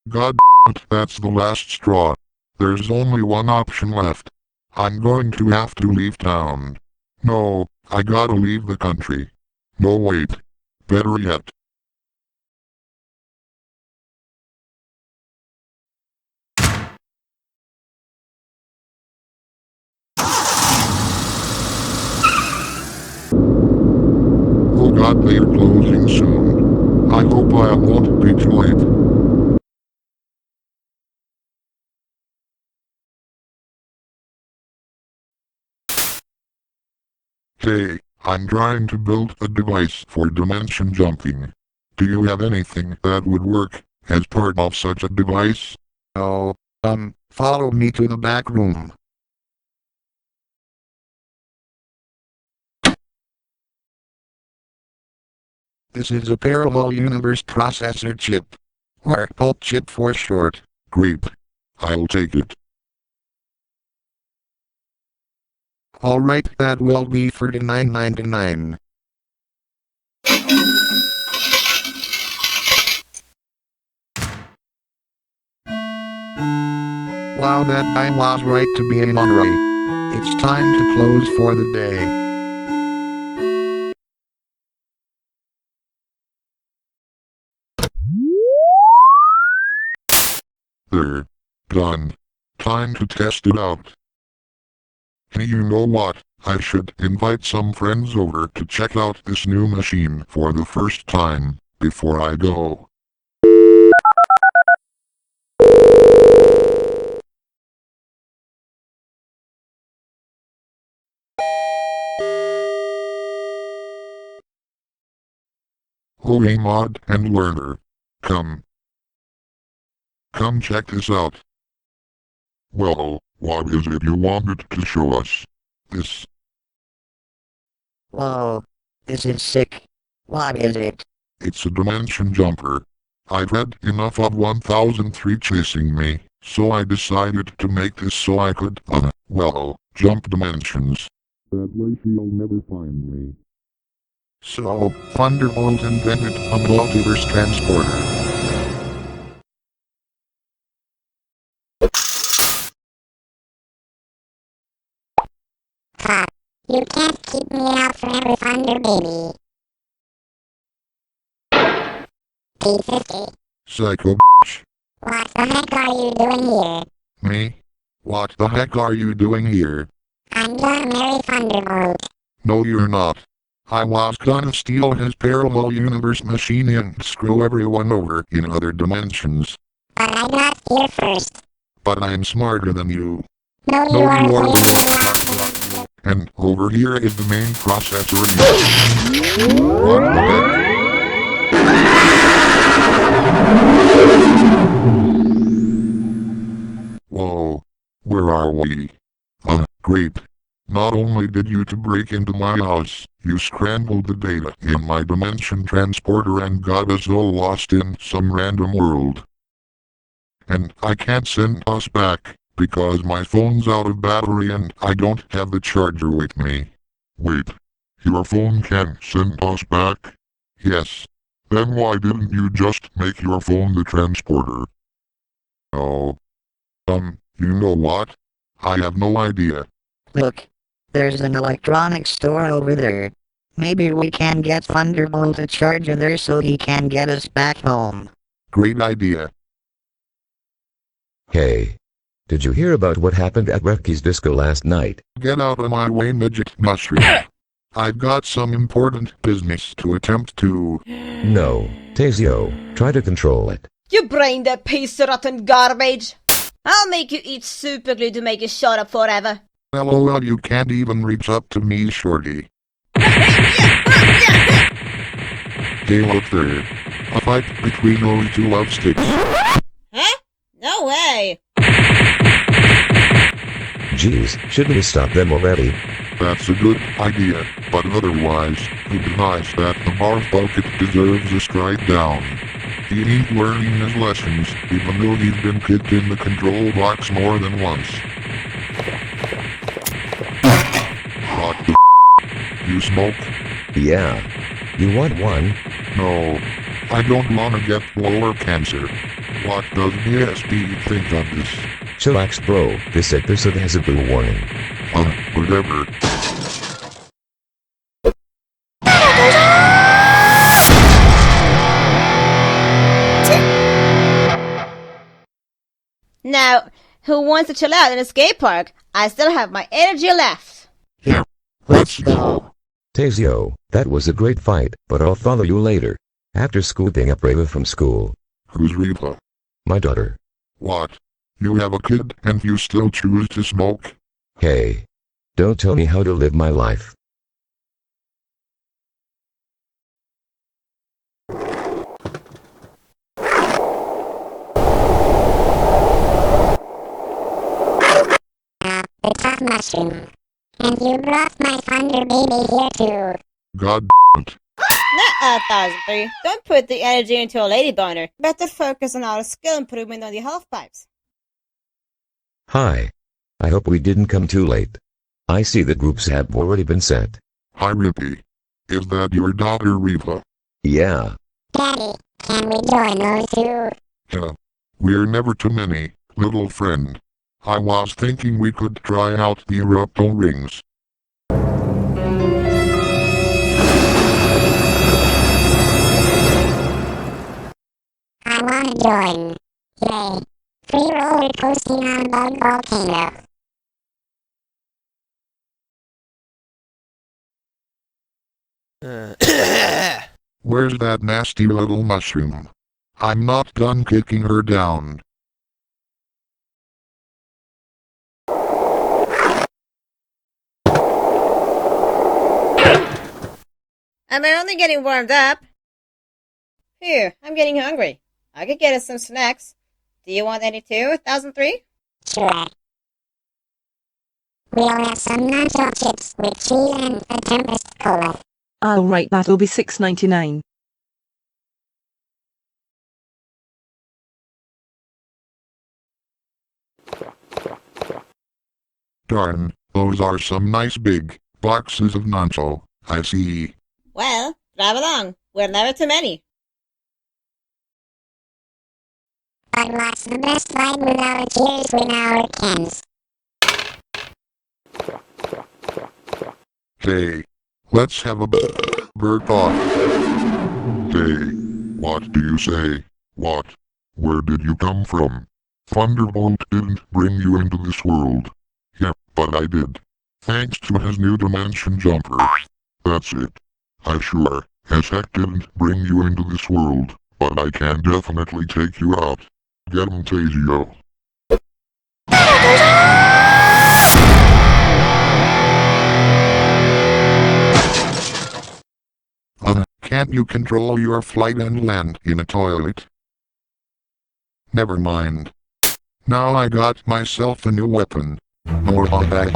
God damn it, that's the last straw. There's only one option left. I'm going to have to leave town. No, I gotta leave the country. No wait. Better yet. Oh God, they're closing soon. I hope I won't be too late. Hey, I'm trying to build a device for dimension jumping. Do you have anything that would work as part of such a device? Oh, follow me to the back room. This is a parallel universe processor chip. Or pulp chip for short. Great. I'll take it. Alright, that will be $39.99. Wow, that guy was right to be in hurry. It's time to close for the day. There. Done. Time to test it out. Hey, you know what? I should invite some friends over to check out this new machine for the first time, before I go. Oh hey Mod and Learner. Come. Come check this out. Well, what is it you wanted to show us? This. Whoa. This is sick. What is it? It's a dimension jumper. I've had enough of 1003 chasing me, so I decided to make this so I could, well, jump dimensions. That way she'll never find me. So, Thunderbolt invented a multiverse transporter. Pop, you can't keep me out forever, Thunder Baby. P50. Psycho bitch. What the heck are you doing here? Me? What the heck are you doing here? I'm gonna marry Thunderbolt. No you're not. I was gonna steal his parallel universe machine and screw everyone over in other dimensions. But I got here first. But I'm smarter than you. No, you No are you are the And over here is the main processor. What the heck? Whoa. Where are we? Great. Not only did you to break into my house, you scrambled the data in my dimension transporter and got us all lost in some random world. And I can't send us back, because my phone's out of battery and I don't have the charger with me. Wait. Your phone can send us back? Yes. Then why didn't you just make your phone the transporter? Oh. You know what? I have no idea. Look. There's an electronics store over there. Maybe we can get Thunderbolt a charger there so he can get us back home. Great idea. Hey. Did you hear about what happened at Rocky's Disco last night? Get out of my way, midget mushroom. I've got some important business to attempt to. No, Tazio, try to control it. You brain-dead piece of rotten garbage! I'll make you eat super glue to make you shut up forever. LOL, you can't even reach up to me, shorty. Hey, look there. A fight between only two love sticks. Huh? No way! Jeez, shouldn't we stop them already? That's a good idea, but otherwise, who denies that the barf bucket deserves a strike down? He ain't learning his lessons, even though he's been kicked in the control box more than once. What the You smoke? Yeah. You want one? No. I don't wanna get floor cancer. What does the SB think of this? Chillax bro, this episode has a blue warning. Whatever. Now, who wants to chill out in a skate park? I still have my energy left. Yeah, let's go. Tazio, that was a great fight, but I'll follow you later. After scooping up Reva from school. Who's Reva? My daughter. What? You have a kid and you still choose to smoke? Hey. Don't tell me how to live my life. The tough mushroom. And you brought my thunder baby here too. God it. Nuh-uh, 1003. Don't put the energy into a lady boner. Better focus on our skill improvement on the half pipes. Hi. I hope we didn't come too late. I see the groups have already been set. Hi Rippy. Is that your daughter Reva? Yeah. Daddy, can we join those two? Yeah. We're never too many, little friend. I was thinking we could try out the Erupto rings. I wanna join. Yay. Free roller coasting on Bug Volcano. Where's that nasty little mushroom? I'm not done kicking her down. Am I only getting warmed up? Phew, I'm getting hungry. I could get us some snacks. Do you want any too, 1003? Sure. We'll have some nacho chips with cheese and a Tempest Cola. Alright, that'll be $6.99. Darn, those are some nice big boxes of nacho. I see. Well, drive along. We're never too many. But what's the best vibe with our cheers with our cans? Hey, let's have a bird off. Hey, what do you say? What? Where did you come from? Thunderbolt didn't bring you into this world. Yeah, but I did. Thanks to his new dimension jumper. That's it. I sure as heck didn't bring you into this world, but I can definitely take you out. Get him, Tazio. Can't you control your flight and land in a toilet? Never mind. Now I got myself a new weapon. More on bag.